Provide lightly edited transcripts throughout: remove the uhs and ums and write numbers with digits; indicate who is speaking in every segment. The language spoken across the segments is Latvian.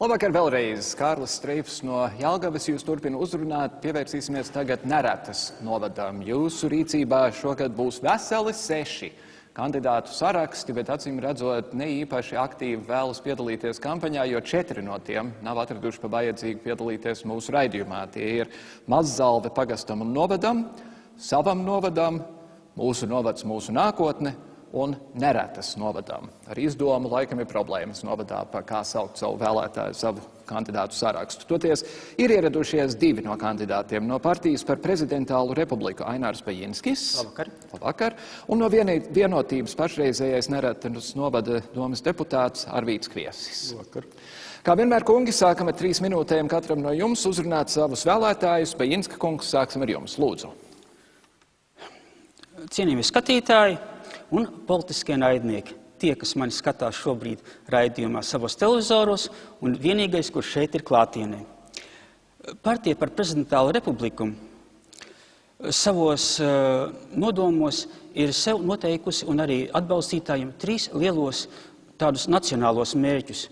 Speaker 1: Labvakar vēlreiz. Kārlis Streifs no Jelgavas jūs turpina uzrunāt. Pievērsīsimies tagad Neretas novadam. Jūsu rīcībā šogad būs veseli 6 kandidātu saraksti, bet acīm redzot ne īpaši aktīvi vēlas piedalīties kampaņā, jo 4 no tiem nav atraduši pa vajadzīgu piedalīties mūsu raidījumā. Tie ir Mazzalve pagastam un novadam, Savam novadam, Mūsu novads, mūsu nākotne un Neretas novadam. Ar izdomu laikam ir problēmas novadā, par kā saukt savu vēlētāju, savu kandidātu sarakstu. Toties ir ieradušies 2 no kandidātiem no partijas par prezidentālu republiku Ainārs Bajinskis.
Speaker 2: Labvakar.
Speaker 1: Labvakar. Un no vienotības pašreizējais Neretas novada domas deputāts Arvīts Kviesis.
Speaker 2: Labvakar.
Speaker 1: Kā vienmēr, kungi, sākam ar 3 minūtēm katram no jums uzrunāt savus vēlētājus. Bajinska kungs, sāksim ar jums. Lūdzu.
Speaker 2: Cienījamie skatītāji un politiskie naidnieki, tie, kas mani skatās šobrīd raidījumā savos televizoros, un vienīgais, kurš šeit ir klātienē. Partija par prezidentālu republiku savos nodomos ir sev noteikusi un arī atbalstītājiem 3 lielos tādus nacionālos mērķus.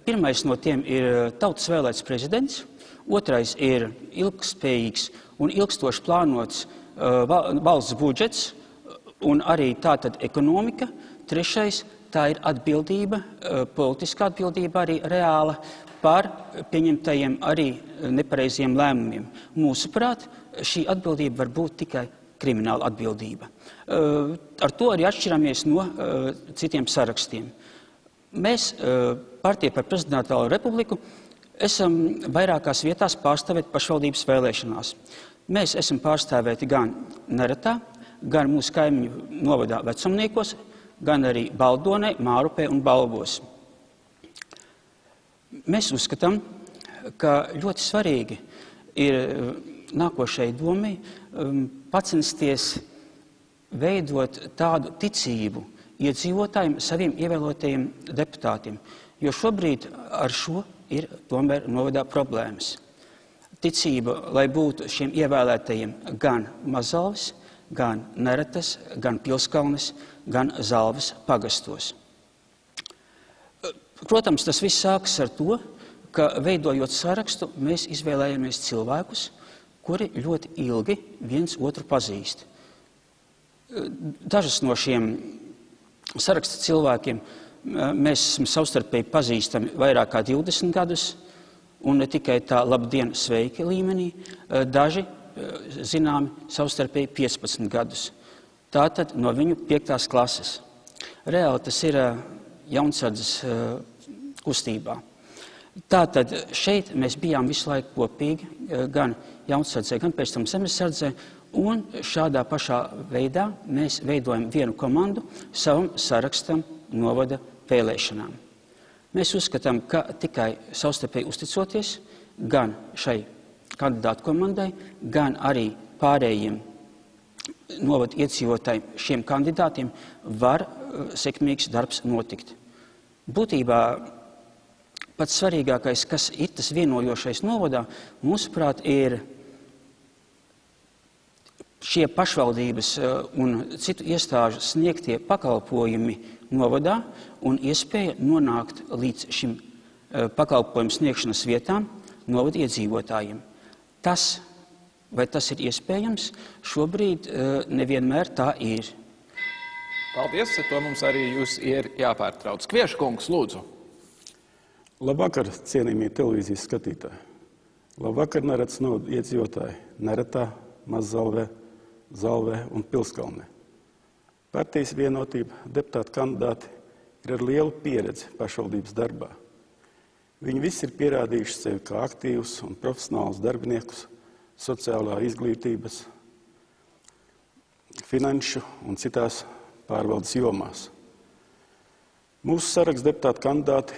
Speaker 2: Pirmais no tiem ir tautas vēlēts prezidents, otrais ir ilgspējīgs un ilgstoši plānots valsts budžets un arī tātad ekonomika. Trešais, tā ir atbildība, politiskā atbildība arī reāla par pieņemtajiem arī nepareiziem lēmumiem. Mūsuprāt, šī atbildība var būt tikai krimināla atbildība. Ar to arī atšķiramies no citiem sarakstiem. Mēs, partija par prezidentālo republiku, esam vairākās vietās pārstāvēti pašvaldības vēlēšanās. Mēs esam pārstāvēti gan Neretā, gan mūsu kaimiņu novadā Vecumniekos, gan arī Baldonē, Mārupē un Balvos. Mēs uzskatām, ka ļoti svarīgi ir nākošai domai pacensties veidot tādu ticību iedzīvotājiem, saviem ievēlotajiem deputātiem, jo šobrīd ar šo ir tomēr novadā problēmas. Ticība, lai būtu šiem ievēlētajiem gan Mazzalves, gan Neretas, gan Pilskalnes, gan Zalves pagastos. Protams, tas viss sākas ar to, ka veidojot sarakstu, mēs izvēlējamies cilvēkus, kuri ļoti ilgi viens otru pazīst. Dažas no šiem saraksta cilvēkiem mēs esam savstarpēji pazīstami vairāk kā 20 gadus, un ne tikai tā labdien, sveiki līmenī, daži zināmi savstarpēji 15 gadus. Tātad no viņu 5. klases. Reāli tas ir jaunsardzes kustībā. Tātad šeit mēs bijām visu laiku kopīgi, gan jaunsardzē, gan pēc tam zemesardzē, un šādā pašā veidā mēs veidojam vienu komandu savam sarakstam novada vēlēšanām. Mēs uzskatām, ka tikai savstarpēji uzticoties gan šai kandidātu komandai, gan arī pārējiem novada iedzīvotājiem šiem kandidātiem var sekmīgs darbs notikt. Būtībā pats svarīgākais, kas ir tas vienojošais novadā, mūsuprāt, ir šie pašvaldības un citu iestāžu sniegtie pakalpojumi novadā un iespēja nonākt līdz šim pakalpojumu sniegšanas vietām novada iedzīvotājiem. Vai tas ir iespējams, šobrīd nevienmēr tā ir.
Speaker 1: Paldies, ar to mums arī jūs ir jāpārtrauc. Kvieša kungs, lūdzu.
Speaker 3: Labvakar, cienījamie televīzijas skatītāji. Labvakar, Neretas novada iedzīvotāji Neretā, Mazzalvē, Zalvē un Pilskalnē. Partijas vienotība deputātu kandidāti ir ar lielu pieredzi pašvaldības darbā. Viņi visi ir pierādījuši sevi kā aktīvus un profesionālus darbiniekus sociālā izglītības, finanšu un citās pārvaldes jomās. Mūsu saraksta deputātu kandidāti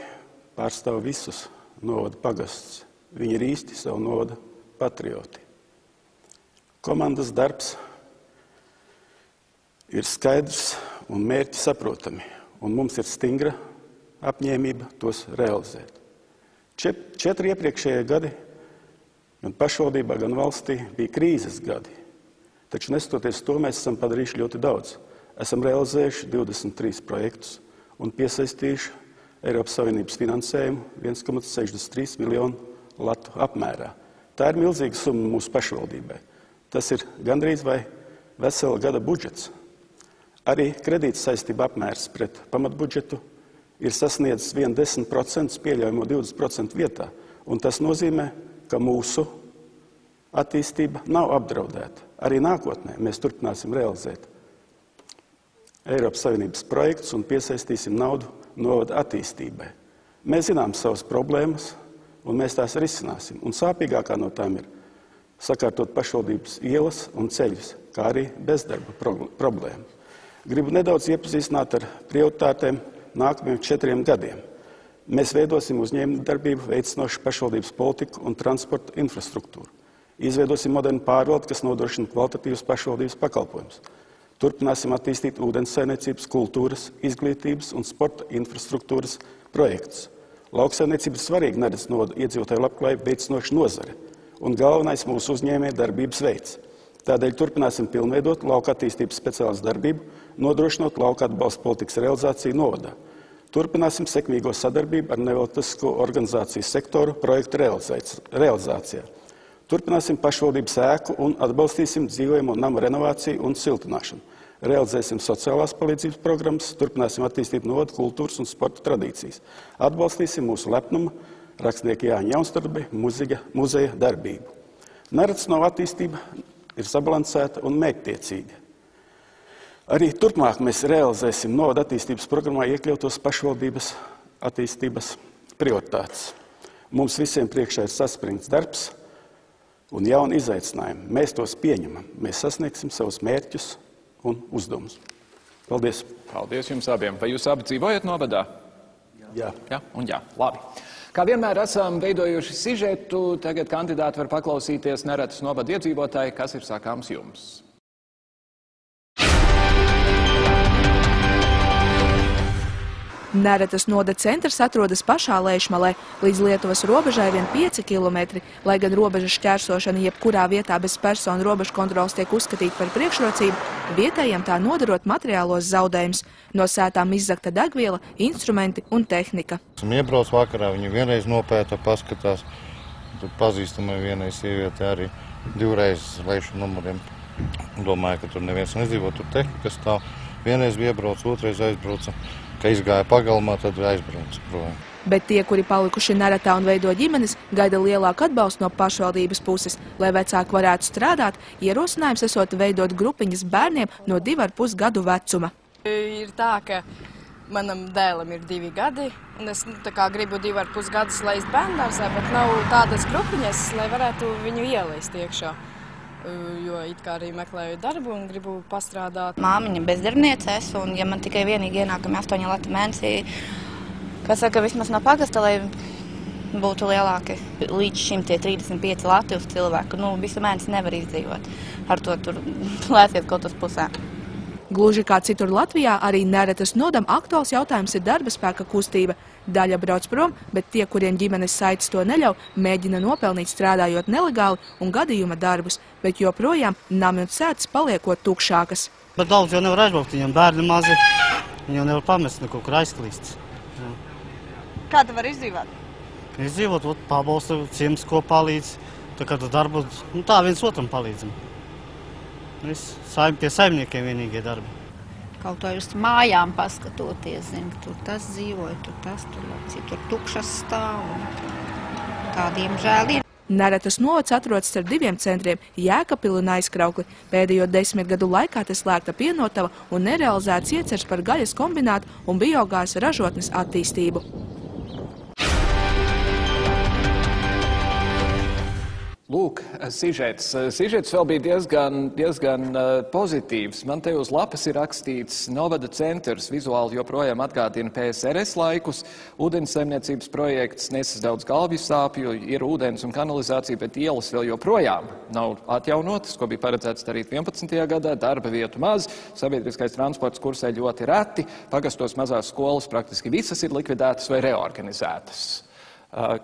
Speaker 3: pārstāv visus novada pagastus. Viņi ir īsti savu novada patrioti. Komandas darbs ir skaidrs un mērķi saprotami, un mums ir stingra apņēmība tos realizēt. 4 iepriekšējie gadi gan pašvaldībā, gan valstī bija krīzes gadi, taču nestoties to mēs esam padarījuši ļoti daudz. Esam realizējuši 23 projektus un piesaistījuši Eiropas Savienības finansējumu 1,63 miljonu latu apmērā. Tā ir milzīga summa mūsu pašvaldībai. Tas ir gandrīz vai vesela gada budžets. Arī kredīta saistība apmērs pret pamatbudžetu ir sasniedzis 10% pieļaujamo 20% vietā, un tas nozīmē, ka mūsu attīstība nav apdraudēta. Arī nākotnē mēs turpināsim realizēt Eiropas Savienības projektus un piesaistīsim naudu novada attīstībai. Mēs zinām savas problēmas, un mēs tās risināsim. Un sāpīgākā no tām ir sakārtot pašvaldības ielas un ceļus, kā arī bezdarba problēma. Gribu nedaudz iepazīstināt ar prioritātēm nākamajiem 4 gadiem. Mēs veidosim uzņēmējdarbību veicinošu pašvaldības politiku un transporta infrastruktūru. Izveidosim modernu pārvaldi, kas nodrošina kvalitatīvus pašvaldības pakalpojumus. Turpināsim attīstīt ūdenssaimniecības, kultūras, izglītības un sporta infrastruktūras projektus. Lauksaimniecība ir svarīga neredz novada iedzīvotāju labklājību veicinoša nozare un galvenais mūsu uzņēmējdarbības veids. Tādēļ turpināsim pilnveidot lauka attīstības speciālistu darbību, nodrošinot lauka atbalsta politikas realizāciju novadā. Turpināsim sekmīgo sadarbību ar nevalstisko organizāciju sektoru projektu realizācijā. Turpināsim pašvaldības ēku un atbalstīsim dzīvojamo namu renovāciju un siltināšanu. Realizēsim sociālās palīdzības programmas, turpināsim attīstīt novada kultūras un sporta tradīcijas. Atbalstīsim mūsu lepnuma, rakstnieka Jāņa Jaunstradbe muzeja darbību. Neracionāla attīstība ir sabalansēta un mērķtiecīga. Arī turpmāk mēs realizēsim novada attīstības programmā iekļautos pašvaldības attīstības prioritātes. Mums visiem priekšā ir saspringts darbs un jauni izaicinājumi. Mēs tos pieņemam. Mēs sasniegsim savus mērķus un uzdevumus. Paldies!
Speaker 1: Paldies jums abiem! Vai jūs abi dzīvojat novadā?
Speaker 3: Jā.
Speaker 1: Jā un jā. Labi. Kā vienmēr esam veidojuši sižetu, tagad kandidāti var paklausīties Neretas novada iedzīvotāji, kas ir sakāms jums.
Speaker 4: Neretas novada centrs atrodas pašā Lēšmalē, līdz Lietuvas robežai vien 5 kilometri. Lai gan robežas šķērsošana jebkurā vietā bez personu robežu kontrols tiek uzskatīta par priekšrocību, vietējiem tā nodarot materiālos zaudējumus. No sētām izzagta degviela, instrumenti un tehnika.
Speaker 5: Esam iebrauc vakarā, viņi vienreiz nopēta, paskatās. Tur pazīstamai vienai sievietē arī 2 reizes Leišu numuriem. Domāju, ka tur neviens nedzīvo, tur tehnika stāv. Vienreiz bija iebrauc, 2 reiz aizbrauca. Ka izgāja pagalmā, tad aizbrauc projām.
Speaker 4: Bet tie, kuri palikuši Neretā un veido ģimenes, gaida lielāku atbalstu no pašvaldības puses. Lai vecāki varētu strādāt, ierosinājums esot veidot grupiņas bērniem no 2,5 gadu vecuma.
Speaker 6: Ir tā, ka manam dēlam ir 2 gadi, un es gribu 2,5 gadus laist bērndārzā, bet nav tādas grupiņas, lai varētu viņu ielaist iekšā. Jo it kā arī meklēju darbu un gribu pastrādāt.
Speaker 7: Māmiņa bezdarbnieces, un ja man tikai vienīgi ienākami 8 lati mēnesī, kas saka, vismaz no pagasta, lai būtu lielāki. Līdz šim tie 35 lati uz cilvēku, visu mēnesi nevar izdzīvot. Ar to tur lēsiet kaut uz pusē.
Speaker 4: Gluži kā citur Latvijā, arī Neretas novadam aktuāls jautājums ir darba spēka kustība. Daļa brauc prom, bet tie, kuriem ģimenes saites to neļauj, mēģina nopelnīt strādājot nelegāli un gadījuma darbus, bet joprojām nami un sētas paliekot tukšākas.
Speaker 8: Bet daudz jau nevar aizbraukt, viņam bērni mazi, viņi jau nevar pamest kaut kur aizklīst.
Speaker 6: Kā tu vari izdzīvot?
Speaker 8: Izdzīvot, pabalsta, ciems, ko palīdz, tā kā darbu, tā viens otram palīdzam. Pie saimniekiem vienīgie darbi.
Speaker 7: Kaut vai uz mājām paskatoties, tur tas dzīvoja, tur tas, tur tukšas stāv. Tādiem žēl ir.
Speaker 4: Neretas novads atrodas starp 2 centriem – Jēkabpili un Aizkraukli. Pēdējo 10 gadu laikā te slēgta pienotava un nerealizēts iecers par gaļas kombinātu un biogāzes ražotnes attīstību.
Speaker 1: Lūk, sižets. Sižets vēl bija diezgan pozitīvs. Man te uz lapas ir rakstīts novada centrs, vizuāli joprojām atgādina PSRS laikus, ūdenssaimniecības projekts neses daudz galvju sāpju, ir ūdens un kanalizācija, bet ielas vēl joprojām nav atjaunotas, ko bija paredzēts darīt 11. gadā, darba vietu maz, sabiedriskais transports kursē ļoti reti, pagastos mazās skolas praktiski visas ir likvidētas vai reorganizētas.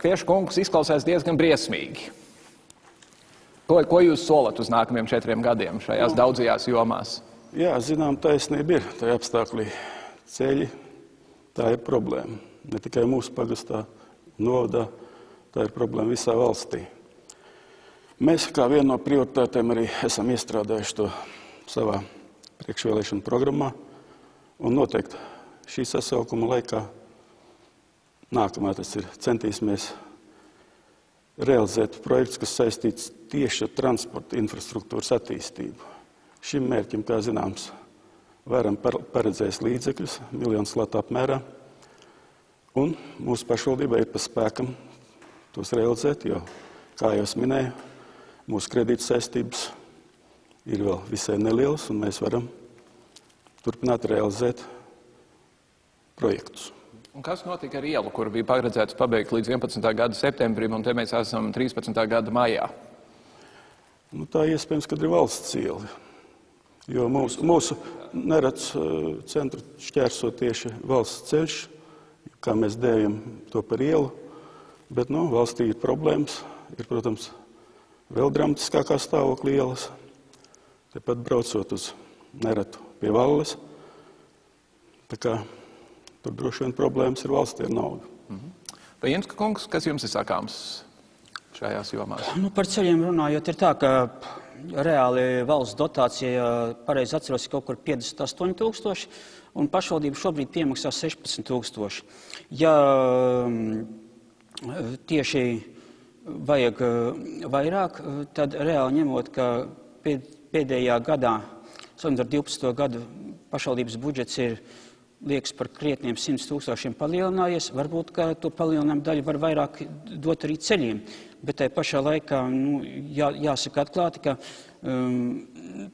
Speaker 1: Kviešu kungs izklausās diezgan briesmīgi. Ko jūs solat uz nākamajiem 4 gadiem šajās daudzajās jomās?
Speaker 3: Jā, zinām, taisnība ir tajā apstākļī. Ceļi, tā ir problēma. ne tikai mūsu pagastā, novadā, tā ir problēma visā valstī. Mēs kā vienu no prioritātēm arī esam iestrādājuši to savā priekšvēlēšanu programmā, un noteikti šī sasaukuma laikā nākamā tas ir centīsimies realizēt projekts, kas saistīts tieši ar transporta infrastruktūras attīstību. Šim mērķim, kā zināms, varam paredzējis līdzekļus, miljonus latu apmērā, un mūsu pašvaldībai ir pa spēkam tos realizēt, jo, kā jau es minēju, mūsu kredīta saistības ir vēl visai nelielas, un mēs varam turpināt realizēt projektus.
Speaker 1: Un kas notika ar ielu, kuru bija paredzēts pabeigt līdz 11. gada septembrim, un te mēs esam 13. gada maijā?
Speaker 3: Nu, tā iespējams, kad ir valsts iela, jo mūsu neredz centru šķērso tieši valsts ceļš, kā mēs dēvjam to par ielu, bet valstī ir problēmas, ir, protams, vēl dramatiskākā stāvokļa ielas, tepat braucot uz Neretu pie Valles, tā kā tur droši vien problēmas ir valstī ar naudu.
Speaker 1: Pajienska kungs, kas jums ir sakāms šajās jomās?
Speaker 2: Par ceļiem runājot, ir tā, ka reāli valsts dotācija, pareizi atceros, ir kaut kur 58 000, un pašvaldība šobrīd piemaksā 16 000. Ja tieši vajag vairāk, tad reāli ņemot, ka pēdējā gadā, salīdzinot ar 12. gadu, pašvaldības budžets ir liekas par krietniem 100 000 palielinājies, varbūt, ka to palielinājumu daļu var vairāk dot arī ceļiem. Bet tai pašā laikā jāsaka atklāti, ka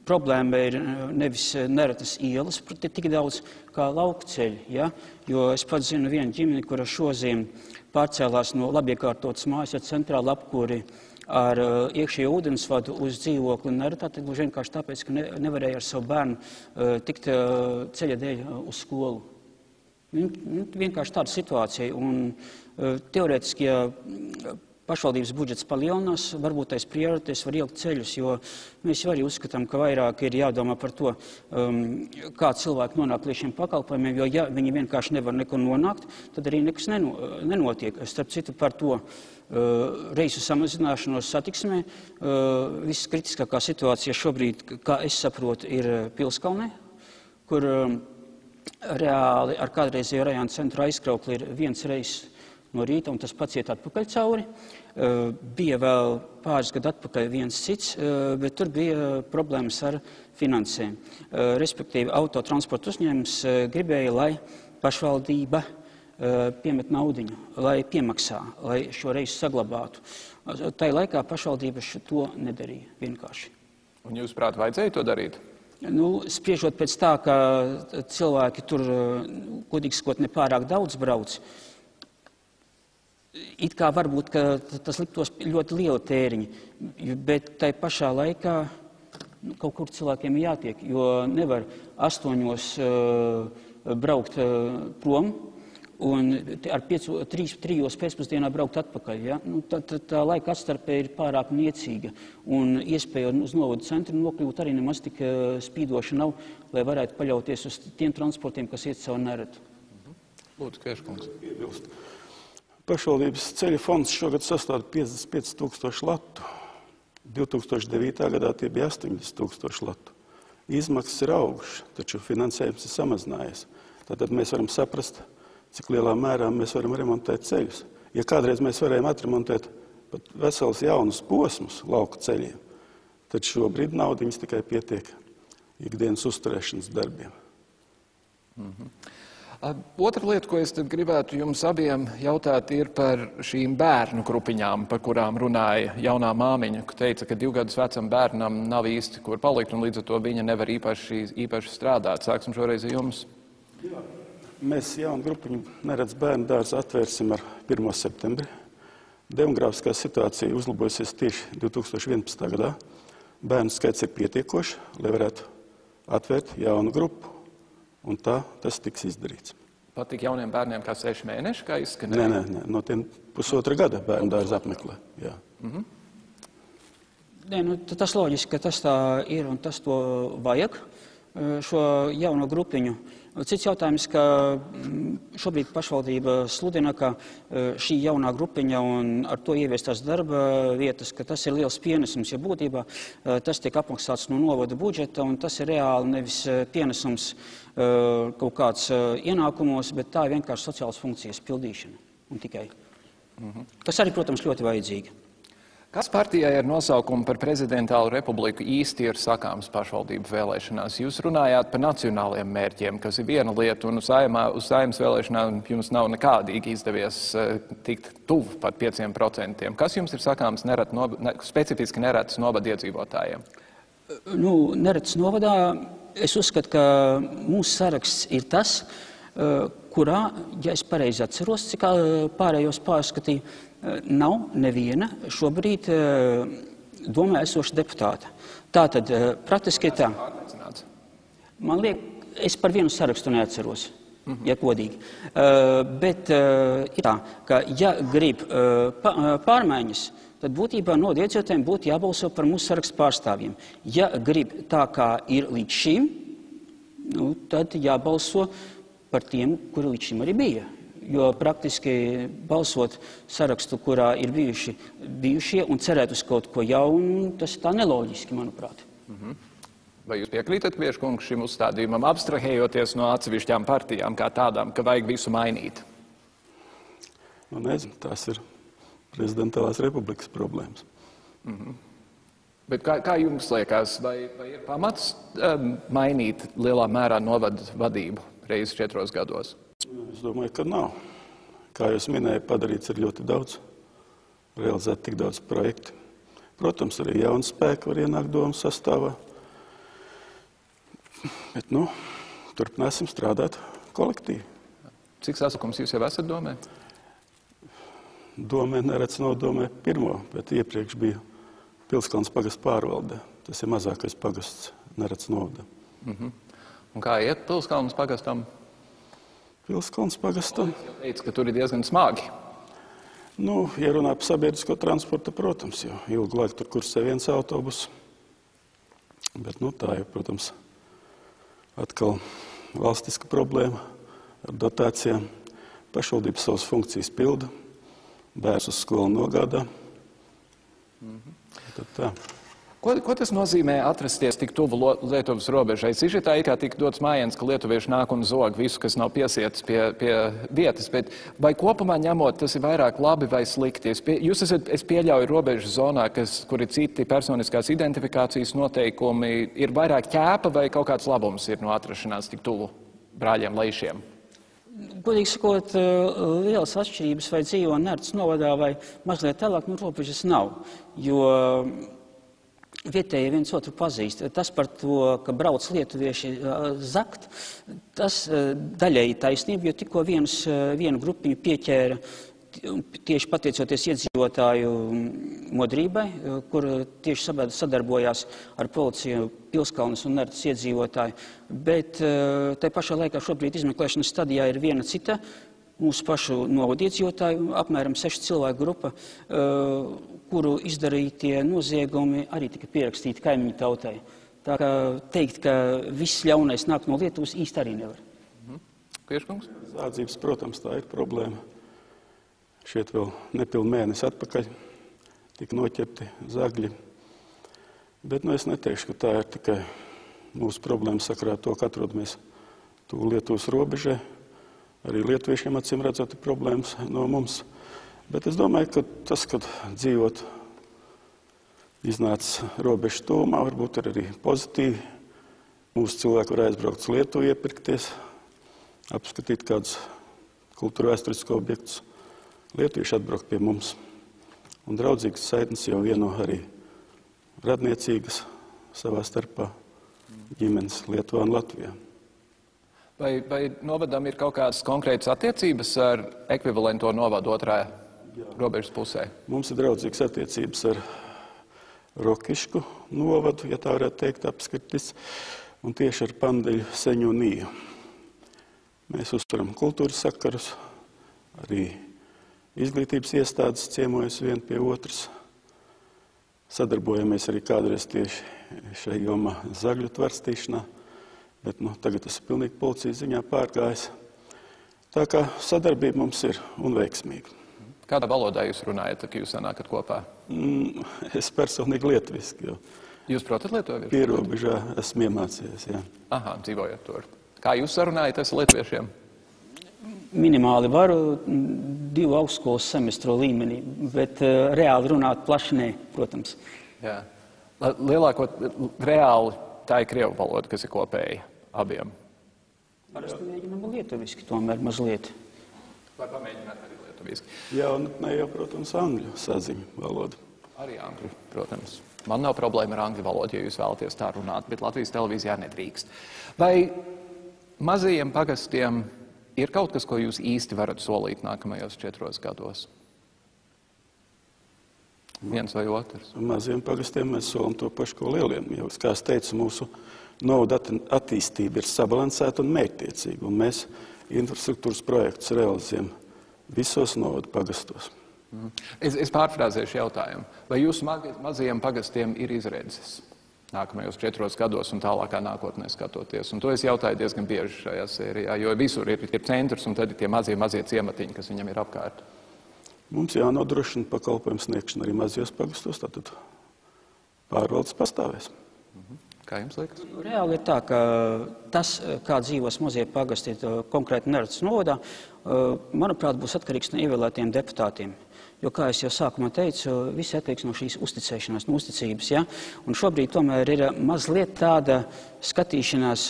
Speaker 2: problēma ir nevis Neretas ielas, bet tik daudz kā laukceļi. Ja? Jo es pats zinu vienu ģimeni, kura šoziem pārcēlās no labiekārtotas mājas ar centrālu apkuri ar iekšējo ūdensvadu uz dzīvokli Neretā, tad gluži vienkārši tāpēc, ka nevarēja ar savu bērnu tikt ceļa dēļ uz skolu. Vienkārši tāda situācija. Un teorētiski, ja pašvaldības budžets palielinās, varbūt tais prioritātes var ielikt ceļus, jo mēs jau arī uzskatām, ka vairāk ir jādomā par to, kā cilvēki nonāk līdz šiem pakalpojumiem, jo ja viņi vienkārši nevar neko nonākt, tad arī nekas nenotiek. Starp citu par to reisu samazināšanos satiksmē. Viskritiskākā situācija šobrīd, kā es saprotu, ir Pilskalnē, kur reāli ar kādreizējo rajona centru aizkraukli ir viens reiss no rīta, un tas pats iet atpakaļ cauri. Bija vēl pāris gadu atpakaļ viens cits, bet tur bija problēmas ar finansēm. Respektīvi, autotransporta uzņēmums gribēja, lai pašvaldība piemet naudiņu, lai piemaksā, lai šo reisu saglabātu. Tai laikā pašvaldība to nedarīja vienkārši.
Speaker 1: Un jūs prāt, vajadzēja to darīt?
Speaker 2: Spriežot pēc tā, ka cilvēki tur, godīgi sakot, nepārāk daudz brauc, it kā varbūt, ka tas liktos ļoti liela tēriņa, bet tai pašā laikā kaut kur cilvēkiem ir jātiek, jo nevar 8 braukt prom un ar 3 pēcpusdienā braukt atpakaļ. Ja? Tā laika atstarpe ir pārāk niecīga, un iespēja uz novadu centru nokļūt arī nemaz tik spīdoša nav, lai varētu paļauties uz tiem transportiem, kas iet caur Neretu.
Speaker 1: Lūdzu, Kēškungs.
Speaker 3: Pašvaldības ceļu fonds šogad sastāv 55 000 latu. 2009. gadā tie bija 80 000 latu. Izmaksas ir augušas, taču finansējums ir samazinājies. Tātad mēs varam saprast, cik lielā mērā mēs varam remontēt ceļus. Ja kādreiz mēs varējām atremontēt pat veselus jaunus posmus lauka ceļiem, tad šobrīd naudiņas tikai pietiek ikdienas uzturēšanas darbiem.
Speaker 1: Otra lieta, ko es tad gribētu jums abiem jautāt, ir par šīm bērnu grupiņām, par kurām runāja jaunā māmiņa, ka teica, ka 2 gadus vecam bērnam nav īsti, kur palikt, un līdz ar to viņa nevar īpaši strādāt. Sāksim šoreiz ar jums.
Speaker 3: Jā. Mēs jaunu grupiņu Neretas bērnu dārzu atvērsim ar 1. septembri. Demogrāfiskā situācija uzlabosies tieši 2011. gadā. Bērnu skaits ir pietiekoši, lai varētu atvērt jaunu grupu. Un tā tas tiks izdarīts.
Speaker 1: Pat tik jauniem bērniem kā 6 mēneši, kā izskanēja?
Speaker 3: Nē, no tiem 1,5 gada bērnu dārzu apmeklē. Jā.
Speaker 2: Nē, tas loģiski, ka tas tā ir un tas to vajag, šo jauno grupiņu. Cits jautājums, ka šobrīd pašvaldība sludina, ka šī jaunā grupiņa un ar to ieviestās darba vietas, ka tas ir liels pienesums, jo būtībā tas tiek apmaksāts no novada budžeta un tas ir reāli nevis pienesums kaut kāds ienākumos, bet tā ir vienkārši sociālas funkcijas pildīšana un tikai. Tas arī, protams, ļoti vajadzīgi.
Speaker 1: Kas partijai ar nosaukumu par prezidentālu republiku īsti ir sakāms pašvaldību vēlēšanās? Jūs runājāt par nacionāliem mērķiem, kas ir viena lieta, un uz saimnes vēlēšanām jums nav nekādīgi izdevies tikt tuvu pat 5%. Kas jums ir sakāms specifiski neretas novada iedzīvotājiem?
Speaker 2: Neretas novadā es uzskatu, ka mūsu saraksts ir tas, kurā, ja es pareizi atceros, cik pārējos pārskatīju, nav neviena šobrīd domā esoša deputāta. Tātad praktiski tā. Man liek, es par vienu sarakstu neatceros, ja godīgi. Bet ir tā, ka ja grib pārmaiņas, tad būtībā no iedzīvotājiem būtu jābalso par mūsu sarakstu pārstāvjiem. Ja grib tā, kā ir līdz šim, tad jābalso par tiem, kuri līdz šim arī bija. Jo praktiski balsot sarakstu, kurā ir bijušie un cerēt uz kaut ko jaunu, tas ir tā neloģiski, manuprāt.
Speaker 1: Vai jūs piekrītat, Kvieškungs, šim uzstādījumam, abstrahējoties no atsevišķām partijām kā tādām, ka vajag visu mainīt?
Speaker 3: Nezinu, tās ir prezidentālās republikas problēmas.
Speaker 1: Bet kā jums liekas, vai ir pamats mainīt lielā mērā novada vadību reizi 4 gados?
Speaker 3: Es domāju, ka nav. Kā jūs minēju, padarīts ir ļoti daudz, realizēt tik daudz projektu. Protams, arī jauni spēki var ienākt domu sastāvā. Bet, turpināsim strādāt kolektīvi.
Speaker 1: Cik sasakums jūs jau esat domē?
Speaker 3: Domē neredz nodomē pirmo, bet iepriekš bija Pilskalnas pagasta pārvalde. Tas ir mazākais pagasts neredz novadā.
Speaker 1: Un kā iet Pilskalnas pagastam?
Speaker 3: Pilskalnas pagastam.
Speaker 1: Jūs teicat, ka tur ir diezgan smagi.
Speaker 3: Ja runā par sabiedrisko transportu, protams, jo ilgu laiku tur kursē viens autobus. Bet tā jau, protams, atkal valstiska problēma ar dotācijām. Pašvaldības savas funkcijas pilda, bērns uz skolu nogādā. Tad tā.
Speaker 1: Ko tas nozīmē atrasties tik tuvu Lietuvas robežai? Sižetā ir kā tik dots mājiens, ka lietuvieši nāk un zog visu, kas nav piesietas pie vietas, bet vai kopumā ņemot, tas ir vairāk labi vai slikti? Jūs esat, es pieļauju, robežu zonā, kur ir citi personiskās identifikācijas noteikumi, ir vairāk ķēpa vai kaut kāds labums ir no atrašanās tik tuvu brāļiem Leišiem?
Speaker 2: Godīgi sakot, lielas atšķirības vai dzīvo Nertas novadā vai mazliet tālāk no robežas nav, jo vietēji viens otru pazīst. Tas par to, ka brauc lietuvieši zakt, tas daļēji taisnība, jo tikko vienu grupiņu pieķēra tieši pateicoties iedzīvotāju modrībai, kur tieši sadarbojās ar policiju Pilskalnas un Nertas iedzīvotāju. Bet tai pašā laikā šobrīd izmeklēšanas stadijā ir viena cita mūsu pašu novada iedzīvotāju, apmēram 6 cilvēku grupa, kuru izdarītie noziegumi arī tika pierakstīti kaimiņu tautai. Tā kā teikt, ka viss ļaunais nāk no Lietuvas, īsti arī nevar.
Speaker 1: Kvieškungs?
Speaker 3: Zādzības, protams, tā ir problēma. Šeit vēl nepilnu mēnesi atpakaļ tika noķerti zagļi. Bet es neteikšu, ka tā ir tikai mūsu problēma sakarā to, ka atrodamies tuvu Lietuvas robežai. Arī lietuviešiem acīm redzot problēmas no mums. Bet es domāju, ka tas, kad dzīvot iznāca robežu tūmā, varbūt ir arī pozitīvi. Mūsu cilvēki var aizbraukt uz Lietuvu, iepirkties, apskatīt kādus kultūra vēsturiskus objektus. Lietuvieši atbraukt pie mums. Un draudzīgas saitnes jau vieno arī radniecīgas savā starpā ģimenes Lietuvā un Latvijā.
Speaker 1: Vai novadam ir kaut kādas konkrētas attiecības ar ekvivalento novadu otrā robežas pusē?
Speaker 3: Mums ir draudzīgas attiecības ar Rokišku novadu, ja tā varētu teikt, apskatis, un tieši ar Pandeļu Seņu un Niju. Mēs uzturam kultūras sakarus, arī izglītības iestādes ciemojas vien pie otras. Sadarbojamies arī kādreiz tieši šai jomā zagļu tvarstīšanā. Bet tagad tas ir pilnīgi policijas ziņā pārgājis. Tā kā sadarbība mums ir un veiksmīga.
Speaker 1: Kādā valodā jūs runājat, kad jūs sanākat kopā?
Speaker 3: Es personīgi lietuviski, jo
Speaker 1: Jūs protat lietuviešu?
Speaker 3: pierobežā esmu iemācījies. Jā.
Speaker 1: Aha, dzīvojat tur. Kā jūs sarunājaties ar lietuviešiem?
Speaker 2: Minimāli varu 2 augstskolas semestru līmenī, bet reāli runāt plaši nē, protams.
Speaker 1: Jā. Reāli tā ir krievu valoda, kas ir kopēja abiem.
Speaker 2: Parasti mēģinām lietuviski tomēr mazliet.
Speaker 1: Vai pamēģināt arī lietuviski?
Speaker 3: Jaunatnē jau, protams, angļu saziņu valoda.
Speaker 1: Arī angļu, protams. Man nav problēma ar angļu valodu, ja jūs vēlaties tā runāt, bet Latvijas televīzijā nedrīkst. Vai mazajiem pagastiem ir kaut kas, ko jūs īsti varat solīt nākamajos 4 gados? Viens vai otrs?
Speaker 3: Maziem pagastiem mēs solam to pašu, ko lieliem. Jo, kā es teicu, mūsu novada attīstība ir sabalansēta un mērķtiecīga, un mēs infrastruktūras projektus realizējam visos novada pagastos.
Speaker 1: Es pārfrāzēšu jautājumu. Vai jūsu mazajiem pagastiem ir izredzes nākamajos 4 gados un tālākā nākotnē skatoties? Un to es jautāju diezgan bieži šajā sērijā, jo visur ir centrs un tad ir tie mazie ciematiņi, kas viņam ir apkārt.
Speaker 3: Mums jānodrošina pakalpojumu sniegšana arī mazajos pagastos, tātad pārvaldes pastāvēs.
Speaker 1: Kā jums liekas?
Speaker 2: Reāli ir tā, ka tas, kā dzīvos mazie pagasti konkrēti Neredzes novadā, manuprāt, būs atkarīgs no ievēlētiem deputātiem. Jo, kā es jau sākumā teicu, viss atkarīgs no šīs uzticēšanās, no uzticības. Ja? Un šobrīd tomēr ir mazliet tāda skatīšanās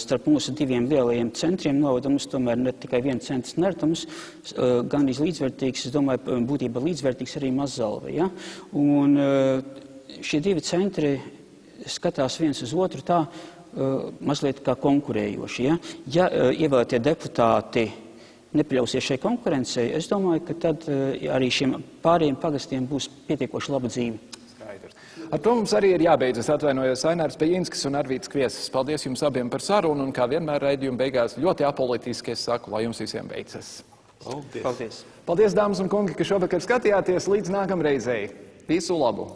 Speaker 2: starp mūsu 2 lielajiem centriem novada. Mums tomēr ne tikai viens centrs Neredzes, gan līdzvērtīgs, es domāju, būtībā līdzvērtīgs arī Mazzalve. Ja? Un šie 2 centri skatās viens uz otru tā mazliet kā konkurējoši. Ja ievēlētie deputāti nepļausies šai konkurencei, es domāju, ka tad arī šiem pārējiem pagastiem būs pietiekoši laba dzīve.
Speaker 1: Skaidrs. Ar to mums arī ir jābeidzas. Atvainojos Ainārs Pejinskis un Arvīts Kviesis. Paldies jums abiem par sarunu un kā vienmēr raidījuma beigās ļoti apolitiski es saku, lai jums visiem beidzas.
Speaker 3: Paldies!
Speaker 2: Paldies!
Speaker 1: Paldies, dāmas un kungi, ka šovakar skatījāties līdz nākamreizei. Visu labu!